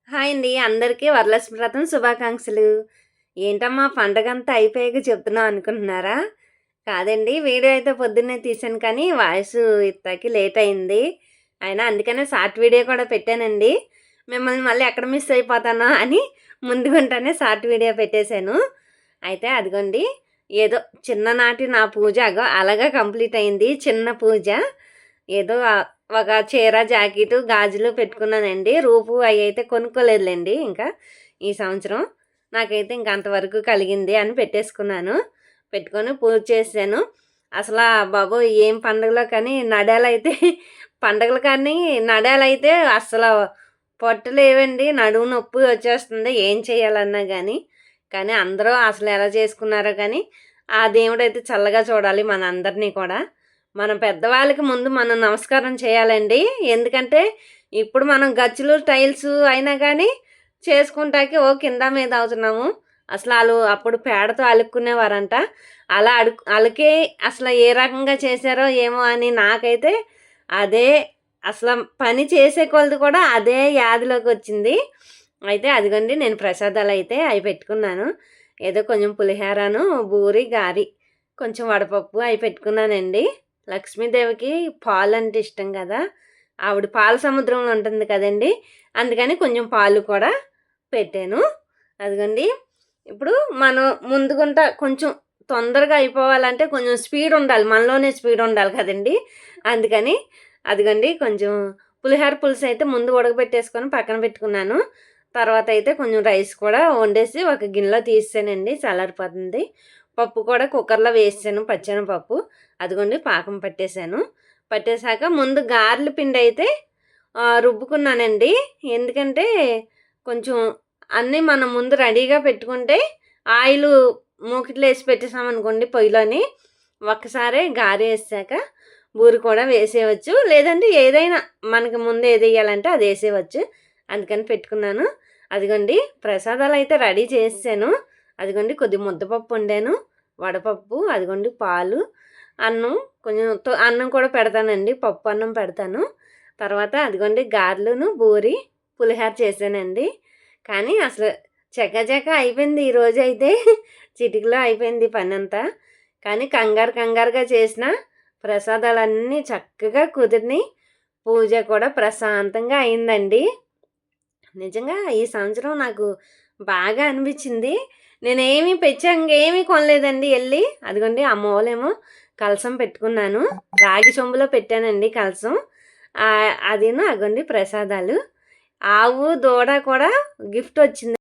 Hi అండి. అందరికీ వరలక్ష్మి వ్రతం శుభాకాంక్షలు. ఏంటమ్మా పండగంతా అయిపోయాక చెప్తున్నావు అనుకుంటున్నారా? కాదండి. వీడియో అయితే పొద్దున్నే తీశాను కానీ వాయిసు ఎత్తాకి లేట్ అయింది. అయినా అందుకనే షార్ట్ వీడియో కూడా పెట్టానండి. మిమ్మల్ని మళ్ళీ ఎక్కడ మిస్ అయిపోతానో అని ముందుగుంటానే షార్ట్ వీడియో పెట్టేశాను. అయితే అదిగోండి ఏదో చిన్ననాటి నా పూజ అలాగా కంప్లీట్ అయింది. చిన్న పూజ. ఏదో ఒక చీర, జాకెటు, గాజులు పెట్టుకున్నానండి. రూపు అవి అయితే కొనుక్కోలేదులేండి ఇంకా ఈ సంవత్సరం. నాకైతే ఇంక అంతవరకు కలిగింది అని పెట్టేసుకున్నాను. పెట్టుకొని పూజ చేశాను. అసలా బాబోయ్! ఏం పండుగలో కానీ నడాలైతే పండగలు కానీ నడాలైతే అస్సలు పట్టలేవండి. నడుము నొప్పి వచ్చేస్తుంది ఏం చేయాలన్నా గానీ. కానీ అందరూ అసలు ఎలా చేసుకున్నారో కానీ ఆ దేవుడైతే చల్లగా చూడాలి మనందరినీ కూడా. మనం పెద్దవాళ్ళకి ముందు మనం నమస్కారం చేయాలండి. ఎందుకంటే ఇప్పుడు మనం గచ్చులు, టైల్స్ అయినా కానీ చేసుకుంటాకి కింద మీద అవుతున్నాము. అసలు ఆళ్ళు అప్పుడు పేడతో అలుక్కునేవారంట. అలా అలికి అసలు ఏ రకంగా చేశారో ఏమో అని నాకైతే అదే అసలు పని చేసే కొలది కూడా అదే యాదిలోకి వచ్చింది. అయితే అదిగోండి నేను ప్రసాదాలైతే అవి పెట్టుకున్నాను. ఏదో కొంచెం పులిహోరను, బూరి, గారి, కొంచెం వడపప్పు అవి పెట్టుకున్నానండి. లక్ష్మీదేవికి పాలంటే ఇష్టం కదా! ఆవిడ పాల సముద్రంలో ఉంటుంది కదండీ! అందుకని కొంచెం పాలు కూడా పెట్టాను. అదిగోండి ఇప్పుడు మనం ముందుగుంట కొంచెం తొందరగా అయిపోవాలంటే కొంచెం స్పీడ్ ఉండాలి. మనలోనే స్పీడ్ ఉండాలి కదండీ! అందుకని అదిగోండి కొంచెం పులిహోర పులుసు అయితే ముందు ఉడకబెట్టేసుకొని పక్కన పెట్టుకున్నాను. తర్వాత అయితే కొంచెం రైస్ కూడా వండేసి ఒక గిన్నెలో తీసేసానండి. చల్లారిపోతుంది. పప్పు కూడా కుక్కర్లో వేసాను పచ్చెనపప్పు. అదిగోండి పాకం పట్టేశాను. పట్టేశాక ముందు గారెల పిండి అయితే రుబ్బుకున్నానండి. ఎందుకంటే కొంచెం అన్నీ మనం ముందు రెడీగా పెట్టుకుంటే ఆయిలు మూకిట్లో వేసి పెట్టేసామనుకోండి పొయ్యిలోని ఒక్కసారే గారె వేసాక బూరి కూడా వేసేయవచ్చు. లేదంటే ఏదైనా మనకి ముందు ఏది వేయాలంటే అది వేసేయవచ్చు. అందుకని పెట్టుకున్నాను. అదిగోండి ప్రసాదాలు అయితే రెడీ చేసాను. అదిగోండి కొద్దిగా ముద్దపప్పు వండాను, వడపప్పు, అదిగోండి పాలు, అన్నం కొంచెం అన్నం కూడా పెడతానండి. పప్పు అన్నం పెడతాను. తర్వాత అదిగోండి గారెలును, బూరి, పులిహోర చేశానండి. కానీ అసలు చకచక అయిపోయింది ఈరోజైతే. చిటికలో అయిపోయింది పనంతా. కానీ కంగారుగా చేసిన ప్రసాదాలన్నీ చక్కగా కుదిరినాయి. పూజ కూడా ప్రశాంతంగా అయిందండి. నిజంగా ఈ సంవత్సరం నాకు బాగా అనిపించింది. నేనేమి ఇంకేమీ కొనలేదండి వెళ్ళి. అదిగోండి అమ్మోళ్ళేమో కలసం పెట్టుకున్నాను. రాగి చెంబులో పెట్టానండి కలసం. అదిను అదిగోండి ప్రసాదాలు. ఆవు, దూడ కూడా గిఫ్ట్ వచ్చింది.